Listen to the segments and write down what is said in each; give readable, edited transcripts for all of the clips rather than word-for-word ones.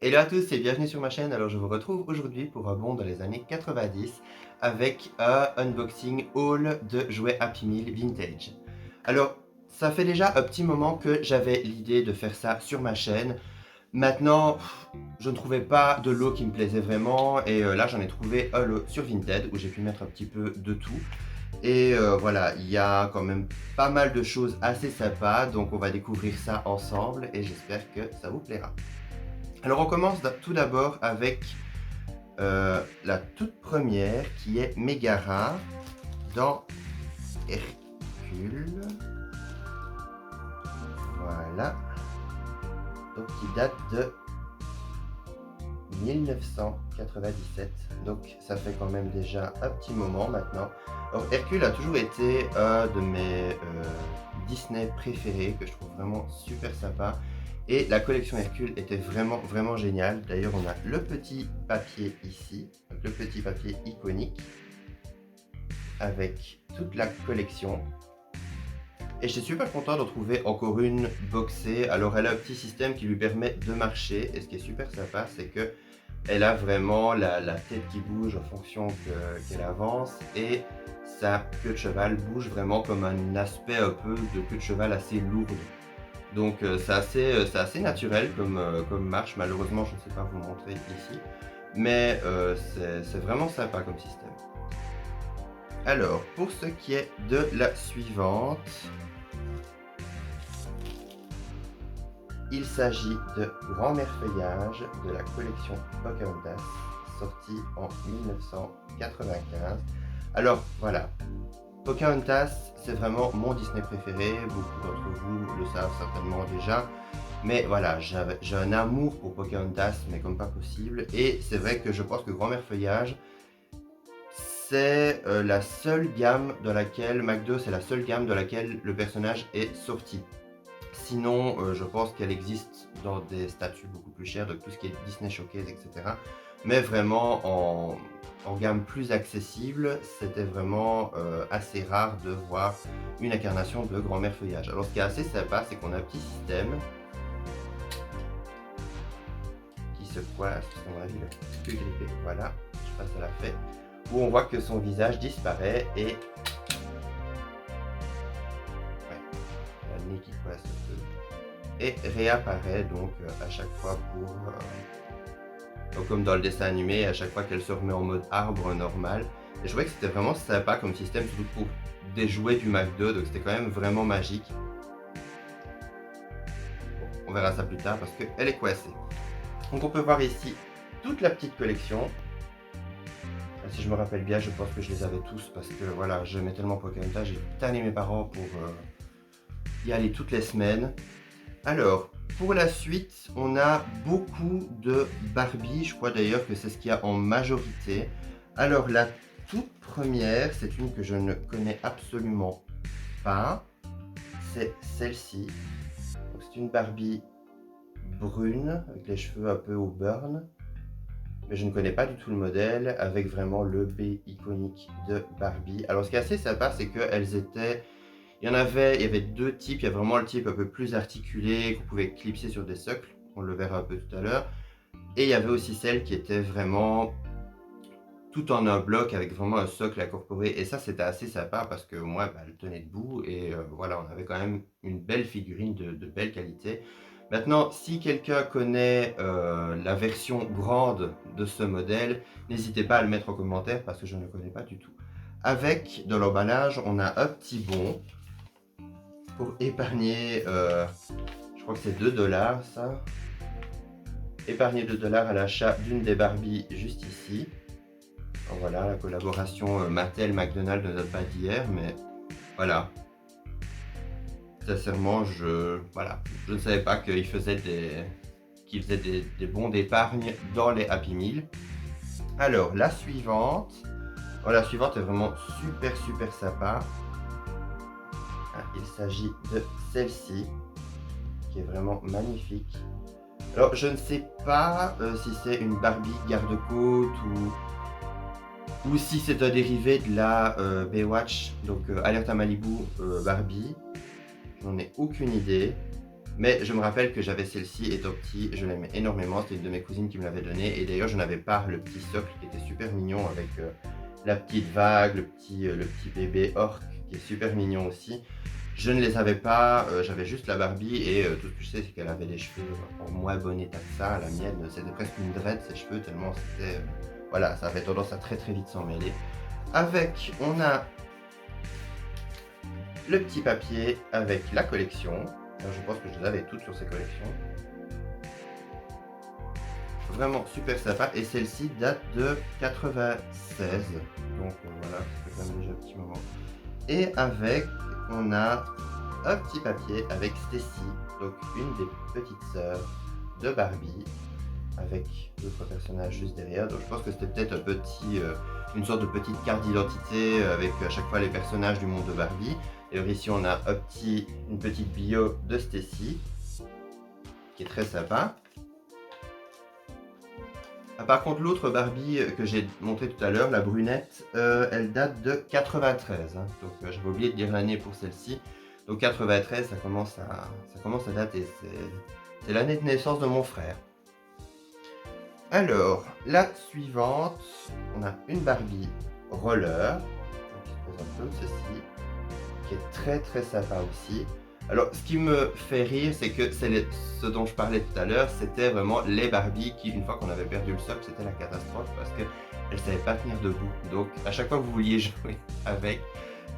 Hello à tous et bienvenue sur ma chaîne. Alors je vous retrouve aujourd'hui pour un bond dans les années 90 avec un unboxing haul de jouets Happy Meal vintage. Alors ça fait déjà un petit moment que j'avais l'idée de faire ça sur ma chaîne. Maintenant, je ne trouvais pas de lot qui me plaisait vraiment et là j'en ai trouvé un lot sur Vinted où j'ai pu mettre un petit peu de tout. Et voilà, il y a quand même pas mal de choses assez sympas, donc on va découvrir ça ensemble et j'espère que ça vous plaira. Alors on commence tout d'abord avec la toute première qui est Megara dans Hercule. Voilà. Donc qui date de 1997. Donc ça fait quand même déjà un petit moment maintenant. Alors Hercule a toujours été un de mes Disney préférés que je trouve vraiment super sympa. Et la collection Hercule était vraiment géniale. D'ailleurs, on a le petit papier ici, donc le petit papier iconique avec toute la collection. Et j'étais super content de trouver encore une boxée. Alors, elle a un petit système qui lui permet de marcher. Et ce qui est super sympa, c'est que elle a vraiment la tête qui bouge en fonction qu'elle avance. Et sa queue de cheval bouge vraiment comme un aspect un peu de queue de cheval assez lourde. Donc c'est assez naturel comme marche. Malheureusement, je ne sais pas vous montrer ici, mais c'est vraiment sympa comme système. Alors, pour ce qui est de la suivante, il s'agit de Grand-mère Feuillage de la collection Pocahontas, sortie en 1995. Alors voilà, Pocahontas, c'est vraiment mon Disney préféré, beaucoup d'entre vous le savent certainement déjà, mais voilà, j'ai un amour pour Pocahontas, mais comme pas possible, et c'est vrai que je pense que Grand-mère Feuillage, c'est la seule gamme dans laquelle, McDo, c'est la seule gamme dans laquelle le personnage est sorti. Sinon, je pense qu'elle existe dans des statuts beaucoup plus chers, donc tout ce qui est Disney Showcase, etc. Mais vraiment en gamme plus accessible, c'était vraiment assez rare de voir une incarnation de Grand-mère Feuillage. Alors ce qui est assez sympa, c'est qu'on a un petit système qui se coince, à mon avis, le plus grippé, voilà, je sais pas si ça l'a fait, où on voit que son visage disparaît et ouais, la nez qui coince un peu. Et réapparaît donc à chaque fois donc comme dans le dessin animé, à chaque fois qu'elle se remet en mode arbre normal. Et je trouvais que c'était vraiment sympa comme système, surtout pour des jouets du McDo, donc c'était quand même vraiment magique. Bon, on verra ça plus tard parce qu'elle est coincée. Donc on peut voir ici toute la petite collection. Si je me rappelle bien, je pense que je les avais tous parce que voilà, j'aimais tellement Pocahontas, j'ai tanné mes parents pour y aller toutes les semaines. Alors, pour la suite, on a beaucoup de Barbie. Je crois d'ailleurs que c'est ce qu'il y a en majorité. Alors, la toute première, c'est une que je ne connais absolument pas. C'est celle-ci. C'est une Barbie brune, avec les cheveux un peu au burn. Mais je ne connais pas du tout le modèle, avec vraiment le B iconique de Barbie. Alors, ce qui est assez sympa, c'est qu'elles étaient... il y avait deux types. Il y a vraiment le type un peu plus articulé qu'on pouvait clipser sur des socles, on le verra un peu tout à l'heure. Et il y avait aussi celle qui était vraiment tout en un bloc avec vraiment un socle incorporé. Et ça, c'était assez sympa parce que moi, elle tenait debout et voilà, on avait quand même une belle figurine de belle qualité. Maintenant, si quelqu'un connaît la version grande de ce modèle, n'hésitez pas à le mettre en commentaire parce que je ne le connais pas du tout. Avec, dans l'emballage, on a un petit bon pour épargner, je crois que c'est 2 $ ça. Épargner 2 $ à l'achat d'une des Barbie juste ici. Alors voilà, la collaboration Mattel-McDonald's ne date pas d'hier, mais voilà. Sincèrement, voilà, je ne savais pas qu'ils faisaient des bons d'épargne dans les Happy Meal. Alors, la suivante. Oh, la suivante est vraiment super sympa. Ah, il s'agit de celle-ci, qui est vraiment magnifique. Alors, je ne sais pas si c'est une Barbie garde-côte ou si c'est un dérivé de la Baywatch, donc Alerte à Malibu Barbie. Je n'en ai aucune idée. Mais je me rappelle que j'avais celle-ci étant petit, je l'aimais énormément, c'était une de mes cousines qui me l'avait donnée. Et d'ailleurs, je n'avais pas le petit socle qui était super mignon avec la petite vague, le petit bébé orc qui est super mignon aussi. Je ne les avais pas, j'avais juste la Barbie et tout ce que je sais, c'est qu'elle avait les cheveux en moins bon état que ça. La mienne, c'était presque une dread, ses cheveux, tellement c'était... voilà, ça avait tendance à très vite s'en mêler. Avec, on a le petit papier avec la collection. Alors, je pense que je les avais toutes sur ces collections. Vraiment super sympa. Et celle-ci date de 96. Donc voilà, ça fait quand même déjà un petit moment. Et avec, on a un petit papier avec Stacy, donc une des petites sœurs de Barbie, avec d'autres personnages juste derrière. Donc je pense que c'était peut-être une sorte de petite carte d'identité avec à chaque fois les personnages du monde de Barbie. Et ici on a une petite bio de Stacy, qui est très sympa. Ah, par contre, l'autre Barbie que j'ai montré tout à l'heure, la brunette, elle date de 93. Hein. Donc j'avais oublié de dire l'année pour celle-ci. Donc 93, ça commence à dater. C'est l'année de naissance de mon frère. Alors, la suivante, on a une Barbie roller, qui se présente comme ceci, qui est très sympa aussi. Alors, ce qui me fait rire, c'est que ce dont je parlais tout à l'heure, c'était vraiment les Barbies qui, une fois qu'on avait perdu le socle, c'était la catastrophe parce qu'elles ne savaient pas tenir debout. Donc, à chaque fois que vous vouliez jouer avec,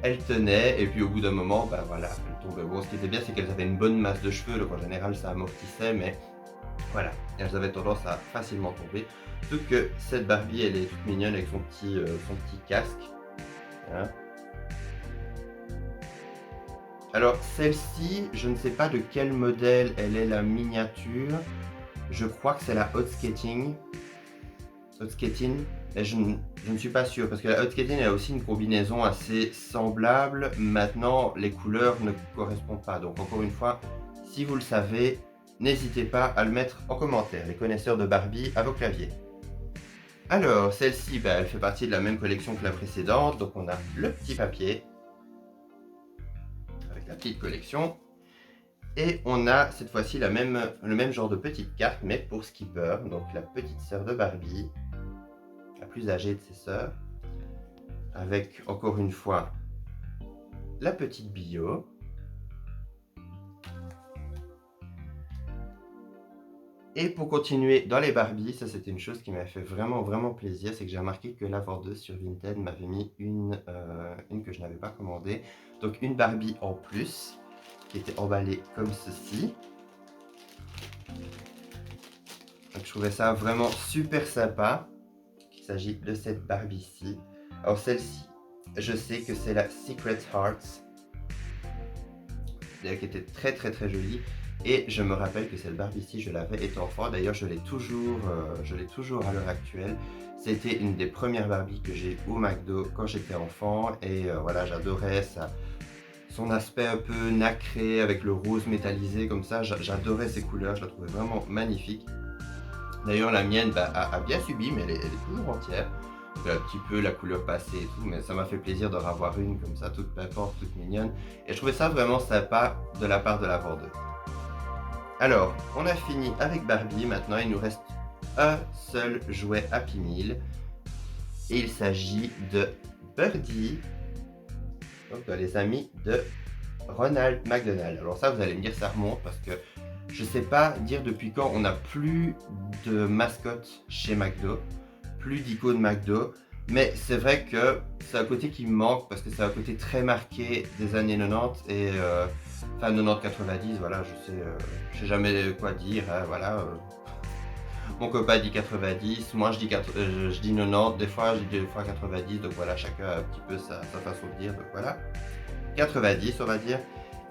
elles tenaient et puis au bout d'un moment, bah voilà, elles tombaient. Bon, ce qui était bien, c'est qu'elles avaient une bonne masse de cheveux, donc en général, ça amortissait, mais voilà, elles avaient tendance à facilement tomber. Surtout que cette Barbie, elle est toute mignonne avec son petit casque. Hein. Alors celle-ci, je ne sais pas de quel modèle elle est la miniature. Je crois que c'est la Hot Skating. Mais je ne suis pas sûr parce que la Hot Skating elle a aussi une combinaison assez semblable. Maintenant, les couleurs ne correspondent pas. Donc encore une fois, si vous le savez, n'hésitez pas à le mettre en commentaire, les connaisseurs de Barbie à vos claviers. Alors, celle-ci, bah, elle fait partie de la même collection que la précédente. Donc on a le petit papier avec la petite collection. Et on a cette fois-ci le même genre de petite carte, mais pour Skipper, donc la petite sœur de Barbie, la plus âgée de ses sœurs, avec encore une fois la petite bio. Et pour continuer dans les Barbies, ça c'était une chose qui m'a fait vraiment plaisir, c'est que j'ai remarqué que la vendeuse sur Vinted m'avait mis une que je n'avais pas commandée. Donc une Barbie en plus, qui était emballée comme ceci. Donc je trouvais ça vraiment super sympa. Il s'agit de cette Barbie-ci. Alors celle-ci, je sais que c'est la Secret Hearts, qui était très jolie. Et je me rappelle que cette Barbie-ci, je l'avais étant enfant. D'ailleurs, je l'ai toujours à l'heure actuelle. C'était une des premières Barbie que j'ai au McDo quand j'étais enfant. Et voilà, j'adorais ça. Son aspect un peu nacré avec le rose métallisé comme ça. J'adorais ces couleurs, je la trouvais vraiment magnifique. D'ailleurs, la mienne a bien subi, mais elle est toujours entière. Un petit peu la couleur passée et tout, mais ça m'a fait plaisir d'en avoir une comme ça, toute pimpante, toute mignonne. Et je trouvais ça vraiment sympa de la part de la vendeuse. Alors, on a fini avec Barbie, maintenant il nous reste un seul jouet Happy Meal. Et il s'agit de Birdie, donc les amis de Ronald McDonald. Alors ça, vous allez me dire, ça remonte parce que je sais pas dire depuis quand on n'a plus de mascotte chez McDo, plus d'icônes McDo. Mais c'est vrai que c'est un côté qui me manque parce que c'est un côté très marqué des années 90 et enfin 90-90, voilà, je sais jamais quoi dire, hein, voilà. Mon copain dit 90, moi je dis 90, des fois je dis 90, donc voilà, chacun a un petit peu sa façon de dire, donc voilà. 90 on va dire.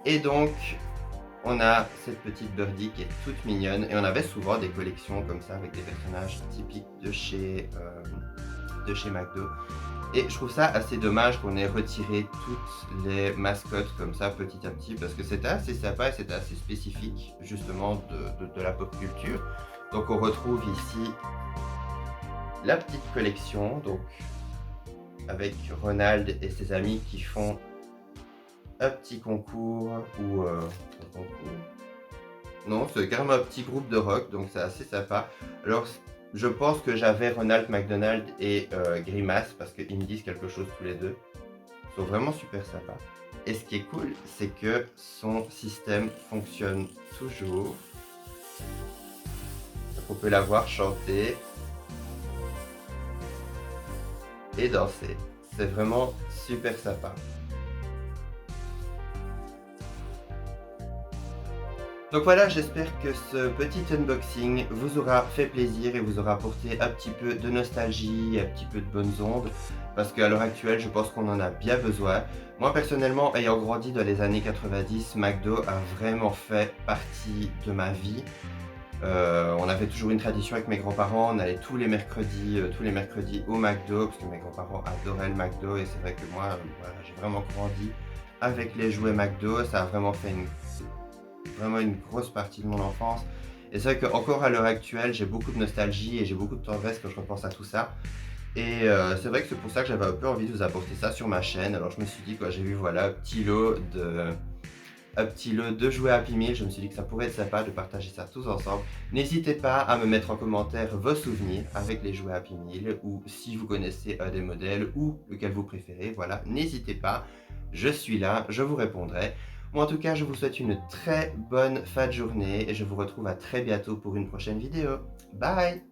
Et donc on a cette petite Birdie qui est toute mignonne et on avait souvent des collections comme ça avec des personnages typiques de chez McDo. Et je trouve ça assez dommage qu'on ait retiré toutes les mascottes comme ça petit à petit parce que c'était assez sympa et c'était assez spécifique justement de la pop culture. Donc on retrouve ici la petite collection, donc avec Ronald et ses amis qui font un petit concours ou un concours. Non, c'est carrément un petit groupe de rock, donc c'est assez sympa. Alors, je pense que j'avais Ronald McDonald et Grimace, parce qu'ils me disent quelque chose tous les deux. Ils sont vraiment super sympas. Et ce qui est cool, c'est que son système fonctionne toujours. Donc on peut la voir chanter et danser. C'est vraiment super sympa. Donc voilà, j'espère que ce petit unboxing vous aura fait plaisir et vous aura apporté un petit peu de nostalgie, un petit peu de bonnes ondes, parce qu'à l'heure actuelle, je pense qu'on en a bien besoin. Moi personnellement, ayant grandi dans les années 90, McDo a vraiment fait partie de ma vie. On avait toujours une tradition avec mes grands-parents, on allait tous les mercredis au McDo, parce que mes grands-parents adoraient le McDo et c'est vrai que moi, voilà, j'ai vraiment grandi avec les jouets McDo, ça a vraiment fait vraiment une grosse partie de mon enfance. Et c'est vrai qu'encore à l'heure actuelle, j'ai beaucoup de nostalgie et j'ai beaucoup de tendresse quand je repense à tout ça. Et c'est vrai que c'est pour ça que j'avais un peu envie de vous apporter ça sur ma chaîne. Alors je me suis dit, quand j'ai vu voilà un petit lot de jouets Happy Meal, je me suis dit que ça pourrait être sympa de partager ça tous ensemble. N'hésitez pas à me mettre en commentaire vos souvenirs avec les jouets Happy Meal, ou si vous connaissez un des modèles ou lequel vous préférez, voilà, n'hésitez pas, je suis là, je vous répondrai. Moi en tout cas, je vous souhaite une très bonne fin de journée et je vous retrouve à très bientôt pour une prochaine vidéo. Bye!